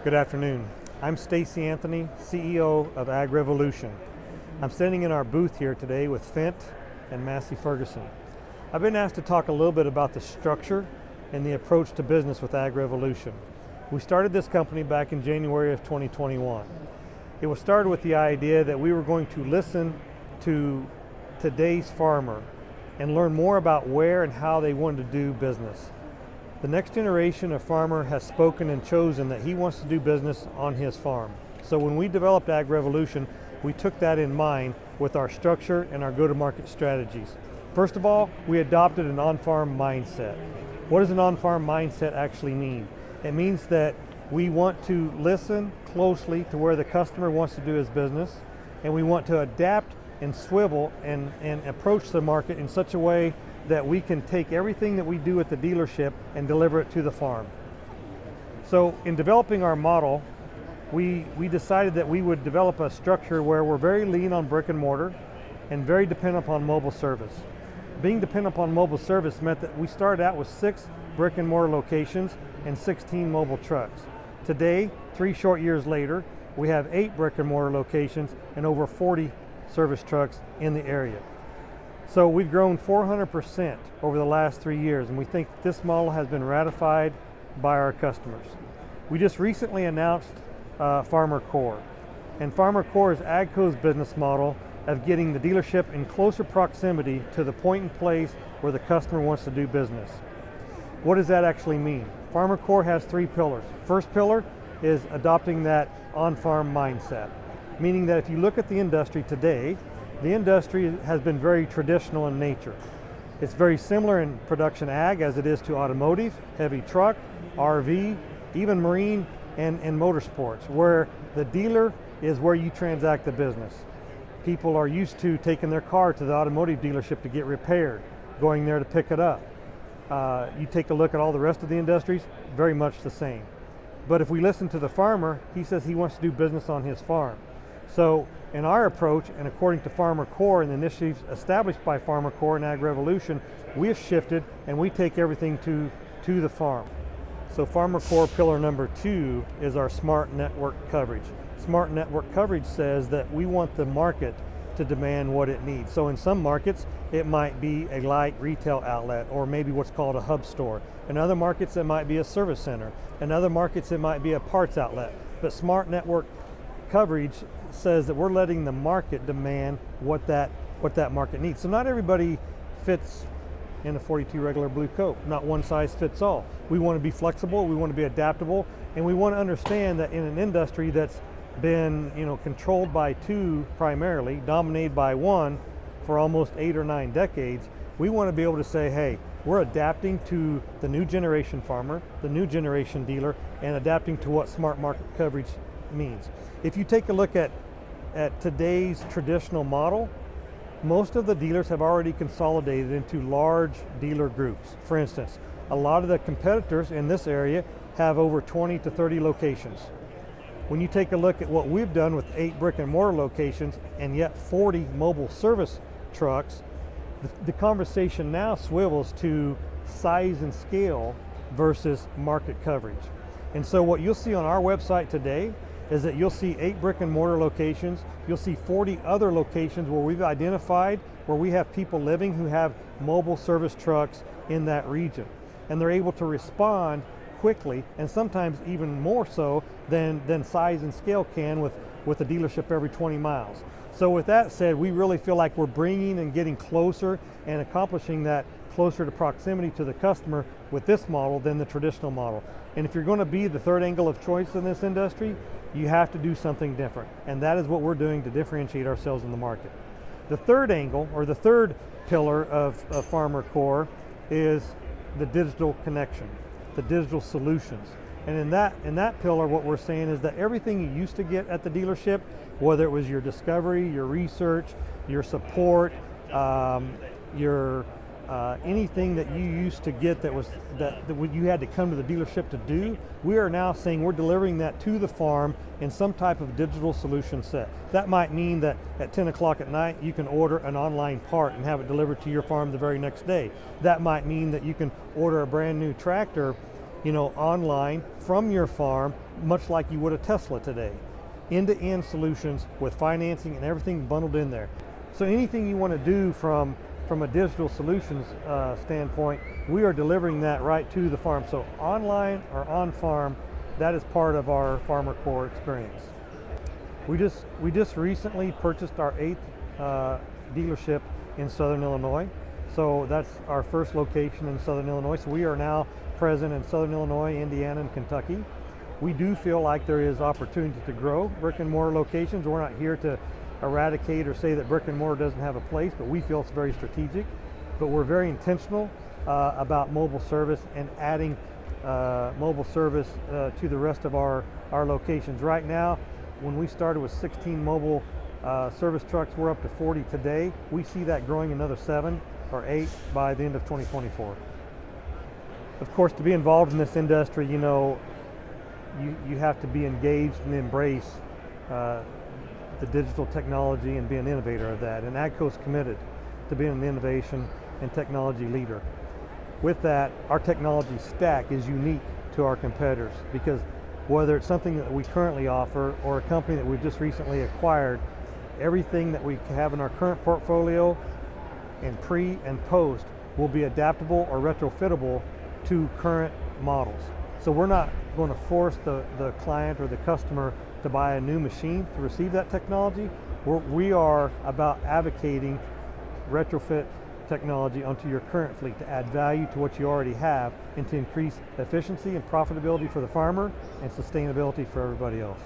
Good afternoon. I'm Stacy Anthony, CEO of AgRevolution. I'm standing in our booth here today with Fent and Massey Ferguson. I've been asked to talk a little bit about the structure and the approach to business with AgRevolution. We started this company back in January of 2021. It was started with the idea that we were going to listen to today's farmer and learn more about where and how they wanted to do business. The next generation of farmer has spoken and chosen that he wants to do business on his farm. So when we developed AgRevolution, we took that in mind with our structure and our go-to-market strategies. First of all, we adopted an OnFarm mindset. What does an OnFarm mindset actually mean? It means that we want to listen closely to where the customer wants to do his business, and we want to adapt and swivel and approach the market in such a way that we can take everything that we do at the dealership and deliver it to the farm. So in developing our model, we decided that we would develop a structure where we're very lean on brick and mortar and very dependent upon mobile service. Being dependent upon mobile service meant that we started out with 6 brick and mortar locations and 16 mobile trucks. Today, 3 short years later, we have 8 brick and mortar locations and over 40 service trucks in the area. So we've grown 400% over the last 3 years, and we think this model has been ratified by our customers. We just recently announced FarmerCore, and FarmerCore is AGCO's business model of getting the dealership in closer proximity to the point and place where the customer wants to do business. What does that actually mean? FarmerCore has 3 pillars. First pillar is adopting that on-farm mindset, meaning that if you look at the industry today, the industry has been very traditional in nature. It's very similar in production ag as it is to automotive, heavy truck, RV, even marine and motorsports, where the dealer is where you transact the business. People are used to taking their car to the automotive dealership to get repaired, going there to pick it up. You take a look at all the rest of the industries, very much the same. But if we listen to the farmer, he says he wants to do business on his farm. So in our approach, and according to FarmerCore and the initiatives established by FarmerCore and AgRevolution, we have shifted and we take everything to the farm. So FarmerCore pillar number 2 is our smart network coverage. Smart network coverage says that we want the market to demand what it needs. So in some markets, it might be a light retail outlet or maybe what's called a hub store. In other markets, it might be a service center. In other markets, it might be a parts outlet. But smart network coverage says that we're letting the market demand what that market needs. So not everybody fits in a 42 regular blue coat. Not one size fits all. We want to be flexible, we want to be adaptable, and we want to understand that in an industry that's been controlled by 2 primarily, dominated by 1 for almost 8 or 9 decades, we want to be able to say, hey, we're adapting to the new generation farmer, the new generation dealer, and adapting to what smart market coverage means. If you take a look at today's traditional model, most of the dealers have already consolidated into large dealer groups. For instance, a lot of the competitors in this area have over 20 to 30 locations. When you take a look at what we've done with 8 brick and mortar locations and yet 40 mobile service trucks, the conversation now swivels to size and scale versus market coverage. And so what you'll see on our website today is that you'll see 8 brick and mortar locations, you'll see 40 other locations where we've identified where we have people living who have mobile service trucks in that region. And they're able to respond quickly, and sometimes even more so than size and scale can with a dealership every 20 miles. So with that said, we really feel like we're bringing and getting closer and accomplishing that closer to proximity to the customer with this model than the traditional model. And if you're going to be the third angle of choice in this industry, you have to do something different. And that is what we're doing to differentiate ourselves in the market. The third angle, or the third pillar of FarmerCore, is the digital connection, the digital solutions. And in that pillar, what we're saying is that everything you used to get at the dealership, whether it was your discovery, your research, your support, your anything that you used to get that you had to come to the dealership to do, we are now saying we're delivering that to the farm in some type of digital solution set. That might mean that at 10 o'clock at night you can order an online part and have it delivered to your farm the very next day. That might mean that you can order a brand new tractor online from your farm, much like you would a Tesla today. End-to-end solutions with financing and everything bundled in there. So anything you want to do from a digital solutions standpoint, we are delivering that right to the farm. So online or on farm, that is part of our FarmerCore experience. We just recently purchased our 8th dealership in Southern Illinois. So that's our first location in Southern Illinois. So we are now present in Southern Illinois, Indiana, and Kentucky. We do feel like there is opportunity to grow brick and mortar locations. We're not here to eradicate or say that brick and mortar doesn't have a place, but we feel it's very strategic. But we're very intentional about mobile service and adding mobile service to the rest of our locations. Right now, when we started with 16 mobile service trucks, we're up to 40 today. We see that growing another 7 or 8 by the end of 2024. Of course, to be involved in this industry, you have to be engaged and embrace the digital technology and be an innovator of that. And AGCO is committed to being an innovation and technology leader. With that, our technology stack is unique to our competitors, because whether it's something that we currently offer or a company that we've just recently acquired, everything that we have in our current portfolio and pre and post will be adaptable or retrofittable to current models. So we're not going to force the client or the customer to buy a new machine to receive that technology. We are about advocating retrofit technology onto your current fleet to add value to what you already have and to increase efficiency and profitability for the farmer and sustainability for everybody else.